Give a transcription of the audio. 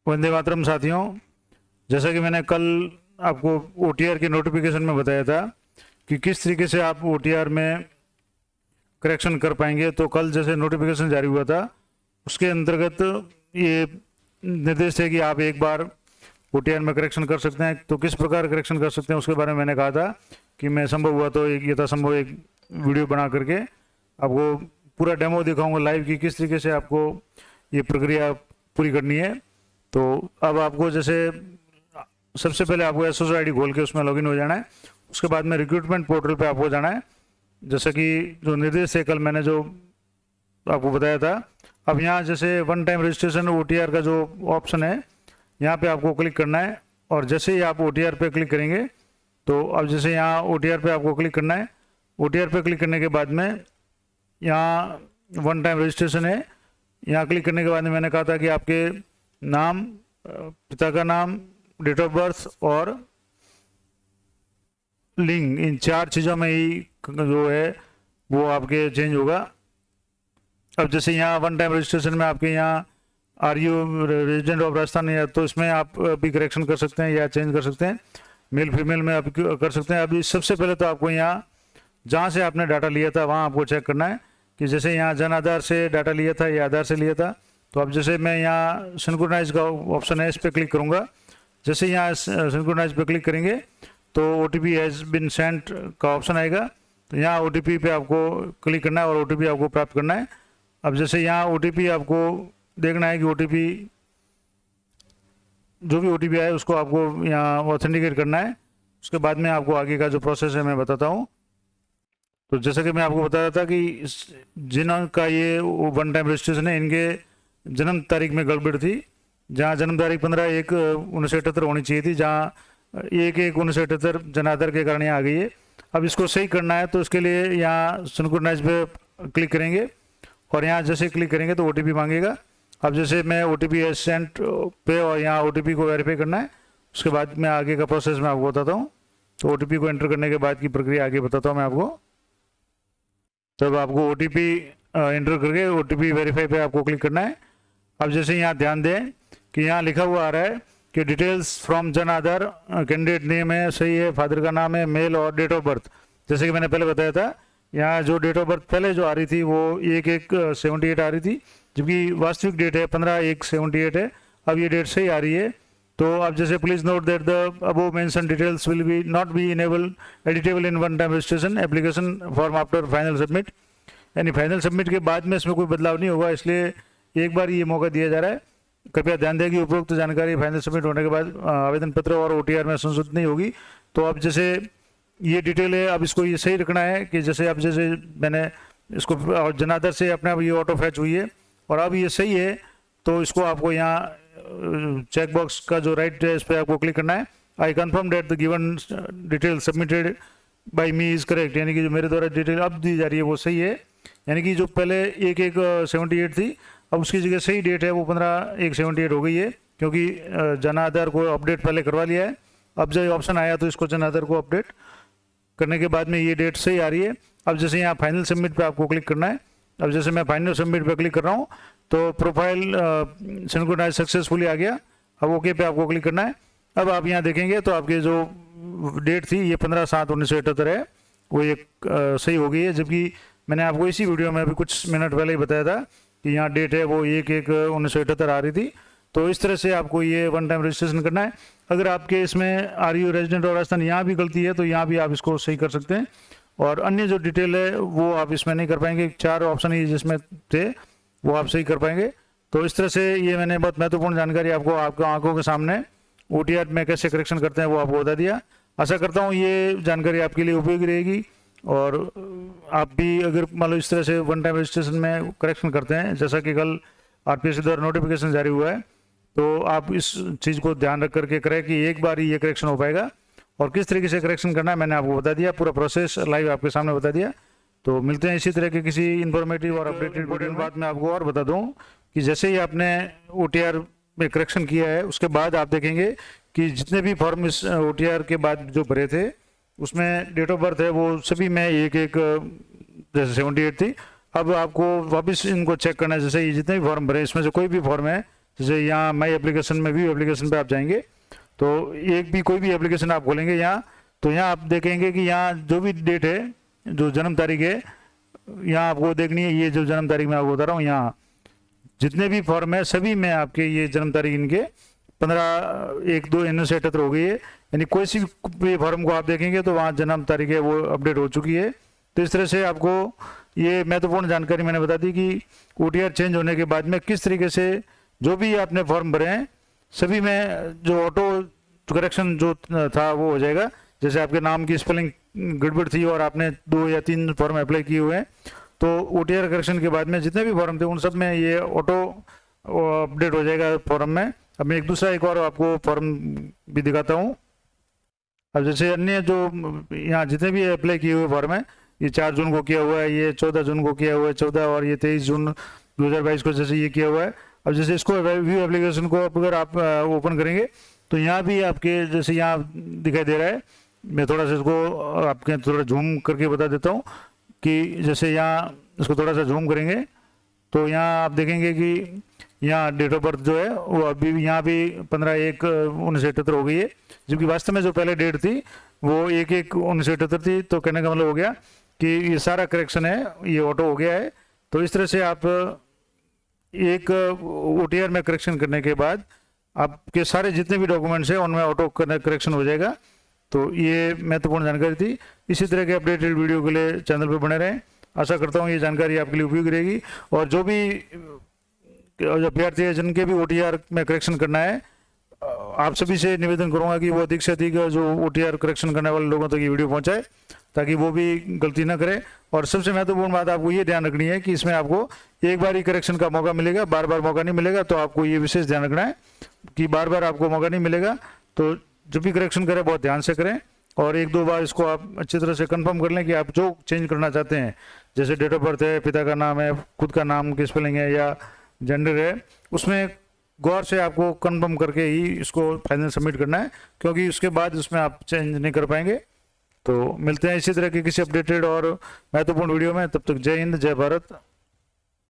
वंदे मातरम साथियों, जैसा कि मैंने कल आपको ओटीआर के नोटिफिकेशन में बताया था कि किस तरीके से आप ओटीआर में करेक्शन कर पाएंगे, तो कल जैसे नोटिफिकेशन जारी हुआ था उसके अंतर्गत ये निर्देश है कि आप एक बार ओटीआर में करेक्शन कर सकते हैं। तो किस प्रकार करेक्शन कर सकते हैं उसके बारे में मैंने कहा था कि मैं संभव हुआ तो एक यथासंभव एक वीडियो बना करके आपको पूरा डेमो दिखाऊंगा लाइव कि किस तरीके से आपको ये प्रक्रिया पूरी करनी है। तो अब आपको जैसे सबसे पहले आपको एसएसओ आईडी खोल के उसमें लॉगिन हो जाना है। उसके बाद में रिक्रूटमेंट पोर्टल पे आपको जाना है, जैसा कि जो निर्देश है कल मैंने जो आपको बताया था। अब यहाँ जैसे वन टाइम रजिस्ट्रेशन ओटीआर का जो ऑप्शन है यहाँ पे आपको क्लिक करना है, और जैसे ही आप ओटीआर पे क्लिक करेंगे तो अब जैसे यहाँ ओटीआर पे आपको क्लिक करना है। ओटीआर पे क्लिक करने के बाद में यहाँ वन टाइम रजिस्ट्रेशन है, यहाँ क्लिक करने के बाद में मैंने कहा था कि आपके नाम, पिता का नाम, डेट ऑफ बर्थ और लिंग, इन चार चीज़ों में ही जो है वो आपके चेंज होगा। अब जैसे यहाँ वन टाइम रजिस्ट्रेशन में आपके यहाँ are you resident of Rajasthan है, तो इसमें आप भी करेक्शन कर सकते हैं या चेंज कर सकते हैं। मेल फीमेल में आप कर सकते हैं। अभी सबसे पहले तो आपको यहाँ जहाँ से आपने डाटा लिया था वहाँ आपको चेक करना है कि जैसे यहाँ जन आधार से डाटा लिया था या आधार से लिया था। तो अब जैसे मैं यहाँ सिंक्रोनाइज का ऑप्शन है, इस पर क्लिक करूँगा। जैसे यहाँ सिंक्रोनाइज पे क्लिक करेंगे तो ओटीपी हैज़ बिन सेंट का ऑप्शन आएगा। तो यहाँ ओटीपी पे आपको क्लिक करना है और ओटीपी आपको प्राप्त करना है। अब जैसे यहाँ ओटीपी आपको देखना है कि ओटीपी जो भी ओटीपी आए उसको आपको यहाँ ऑथेंटिकेट करना है। उसके बाद में आपको आगे का जो प्रोसेस है मैं बताता हूँ। तो जैसा कि मैं आपको बताया था कि जिनका ये वन टाइम रजिस्ट्रेशन है इनके जन्म तारीख में गड़बड़ थी। जहाँ जन्म तारीख 15/1/1978 होनी चाहिए थी, जहाँ 1/1/1978 जन आधार के कारण यहाँ आ गई है। अब इसको सही करना है तो इसके लिए यहाँ सिंक्रोनाइज पे क्लिक करेंगे और यहाँ जैसे क्लिक करेंगे तो ओटीपी मांगेगा। अब जैसे मैं ओटीपी सेंट पे और यहाँ ओटीपी को वेरीफाई करना है। उसके बाद मैं आगे का प्रोसेस मैं आपको बताता हूँ। तो ओटीपी को एंटर करने के बाद की प्रक्रिया आगे बताता हूँ मैं आपको। तब आपको ओटीपी एंटर करके ओटीपी वेरीफाई पे आपको क्लिक करना है। अब जैसे यहाँ ध्यान दें कि यहाँ लिखा हुआ आ रहा है कि details from Jan Aadhaar, candidate name है सही है, फादर का नाम है, मेल और डेट ऑफ बर्थ। जैसे कि मैंने पहले बताया था यहाँ जो डेट ऑफ बर्थ पहले जो आ रही थी वो 1/1/78 आ रही थी, जबकि वास्तविक डेट है 15/1/78 है। अब ये डेट सही आ रही है। तो अब जैसे please note that the above mention details will be not be enable editable in one time registration application form after final submit. यानी फाइनल सबमिट के बाद में इसमें कोई बदलाव नहीं होगा, इसलिए एक बार ये मौका दिया जा रहा है। कृपया ध्यान दें कि उपरोक्त जानकारी फाइनल सबमिट होने के बाद आवेदन पत्र और ओटीआर में संशोधित नहीं होगी। तो अब जैसे ये डिटेल है, अब इसको ये सही रखना है कि जैसे अब जैसे मैंने इसको जनाधार से अपने आप ये ऑटो फैच हुई है और अब ये सही है। तो इसको आपको यहाँ चेक बॉक्स का जो राइट है इस पर आपको क्लिक करना है। I confirm that the given detail submitted by me is correct, यानी कि जो मेरे द्वारा डिटेल अब दी जा रही है वो सही है। यानी कि जो पहले 1/1/78 थी अब उसकी जगह सही डेट है वो 15/1/78 हो गई है, क्योंकि जन आधार को अपडेट पहले करवा लिया है। अब जब ऑप्शन आया तो इसको जन आधार को अपडेट करने के बाद में ये डेट सही आ रही है। अब जैसे यहाँ फाइनल सबमिट पे आपको क्लिक करना है। अब जैसे मैं फाइनल सबमिट पे क्लिक कर रहा हूँ तो प्रोफाइल सिंक्रोनाइज सक्सेसफुली आ गया। अब ओके पे आपको क्लिक करना है। अब आप यहाँ देखेंगे तो आपकी जो डेट थी ये 15/7/1978 है, वो ये सही हो गई है। जबकि मैंने आपको इसी वीडियो में अभी कुछ मिनट पहले ही बताया था कि यहाँ डेट है वो 1/1/1978 आ रही थी। तो इस तरह से आपको ये वन टाइम रजिस्ट्रेशन करना है। अगर आपके इसमें आर यू रेजिडेंट और राजस्थान यहाँ भी गलती है तो यहाँ भी आप इसको सही कर सकते हैं, और अन्य जो डिटेल है वो आप इसमें नहीं कर पाएंगे। 4 ऑप्शन ही जिसमें थे वो आप सही कर पाएंगे। तो इस तरह से ये मैंने बहुत महत्वपूर्ण जानकारी आपको आपको आंखों के सामने ओटीआर में कैसे करेक्शन करते हैं वो आपको बता दिया। आशा करता हूँ ये जानकारी आपके लिए उपयोगी रहेगी, और आप भी अगर मान लो इस तरह से वन टाइम रजिस्ट्रेशन में करेक्शन करते हैं जैसा कि कल आरपीएससी द्वारा नोटिफिकेशन जारी हुआ है, तो आप इस चीज़ को ध्यान रख करके करें कि एक बार ही ये करेक्शन हो पाएगा। और किस तरीके से करेक्शन करना है मैंने आपको बता दिया, पूरा प्रोसेस लाइव आपके सामने बता दिया। तो मिलते हैं इसी तरह के किसी इन्फॉर्मेटिव और अपडेटेड वीडियो। बात मैं आपको और बता दूं कि जैसे ही आपने ओटीआर में करेक्शन किया है उसके बाद आप देखेंगे कि जितने भी फॉर्म इस ओटीआर के बाद जो भरे थे उसमें डेट ऑफ बर्थ है वो सभी में 1/1 जैसे 78 थी। अब आपको वापस इनको चेक करना है। जैसे ये जितने भी फॉर्म भरे इसमें से कोई भी फॉर्म है जैसे यहाँ माई एप्लीकेशन में व्यू एप्लीकेशन पे आप जाएंगे तो एक भी कोई भी एप्लीकेशन आप खोलेंगे यहाँ, तो यहाँ आप देखेंगे कि यहाँ जो भी डेट है, जो जन्म तारीख है, यहाँ आपको देखनी है। ये जो जन्म तारीख मैं आपको बता रहा हूँ, यहाँ जितने भी फॉर्म है सभी में आपके ये जन्म तारीख इनके 15/1/2/1978 हो गई है। यानी कोई सी भी फॉर्म को आप देखेंगे तो वहाँ जन्म तारीख है वो अपडेट हो चुकी है। तो इस तरह से आपको ये महत्वपूर्ण जानकारी मैंने बता दी कि OTR चेंज होने के बाद में किस तरीके से जो भी आपने फॉर्म भरे हैं सभी में जो ऑटो करेक्शन जो था वो हो जाएगा। जैसे आपके नाम की स्पेलिंग गड़बड़ थी और आपने 2 या 3 फॉर्म अप्लाई किए हुए हैं, तो OTR करेक्शन के बाद में जितने भी फॉर्म थे उन सब में ये ऑटो अपडेट हो जाएगा फॉर्म में। अब मैं एक और आपको फॉर्म भी दिखाता हूँ। अब जैसे अन्य जो यहाँ जितने भी अप्लाई किए हुए फॉर्म है, ये 4 जून को किया हुआ है, ये 14 जून को किया हुआ है, 14 और ये 23 जून 2022 को जैसे ये किया हुआ है। अब जैसे इसको व्यू एप्लीकेशन को अगर आप ओपन करेंगे तो यहाँ भी आपके जैसे यहाँ दिखाई दे रहा है। मैं थोड़ा सा इसको आपके थोड़ा जूम करके बता देता हूँ कि जैसे यहाँ इसको थोड़ा सा जूम करेंगे तो यहाँ आप देखेंगे कि यहाँ डेट ऑफ बर्थ जो है वो अभी यहाँ भी 15/1/1978 हो गई है, जबकि वास्तव में जो पहले डेट थी वो 1/1/1978 थी। तो कहने का मतलब हो गया कि ये सारा करेक्शन है ये ऑटो हो गया है। तो इस तरह से आप एक OTR में करेक्शन करने के बाद आपके सारे जितने भी डॉक्यूमेंट्स हैं उनमें ऑटो करेक्शन हो जाएगा। तो ये महत्वपूर्ण जानकारी थी। इसी तरह के अपडेटेड वीडियो के लिए चैनल पर बने रहें। आशा करता हूँ ये जानकारी आपके लिए उपयोगी रहेगी। और जो भी अभ्यर्थी है जिनके भी OTR में करेक्शन करना है, आप सभी से निवेदन करूंगा कि वो अधिक से अधिक जो OTR करेक्शन करने वाले लोगों तक ये वीडियो पहुंचाए ताकि वो भी गलती ना करें। और सबसे महत्वपूर्ण बात आपको ये ध्यान रखनी है कि इसमें आपको एक बार ही करेक्शन का मौका मिलेगा, बार बार मौका नहीं मिलेगा। तो आपको ये विशेष ध्यान रखना है कि बार बार आपको मौका नहीं मिलेगा। तो जब भी करेक्शन करें बहुत ध्यान से करें और 1-2 बार इसको आप अच्छी तरह से कंफर्म कर लें कि आप जो चेंज करना चाहते हैं, जैसे डेट ऑफ बर्थ है, पिता का नाम है, खुद का नाम की स्पेलिंग है या जेंडर है, उसमें गौर से आपको कंफर्म करके ही इसको फाइनल सबमिट करना है, क्योंकि उसके बाद उसमें आप चेंज नहीं कर पाएंगे। तो मिलते हैं इसी तरह के किसी अपडेटेड और महत्वपूर्ण वीडियो में। तब तक जय हिंद, जय भारत।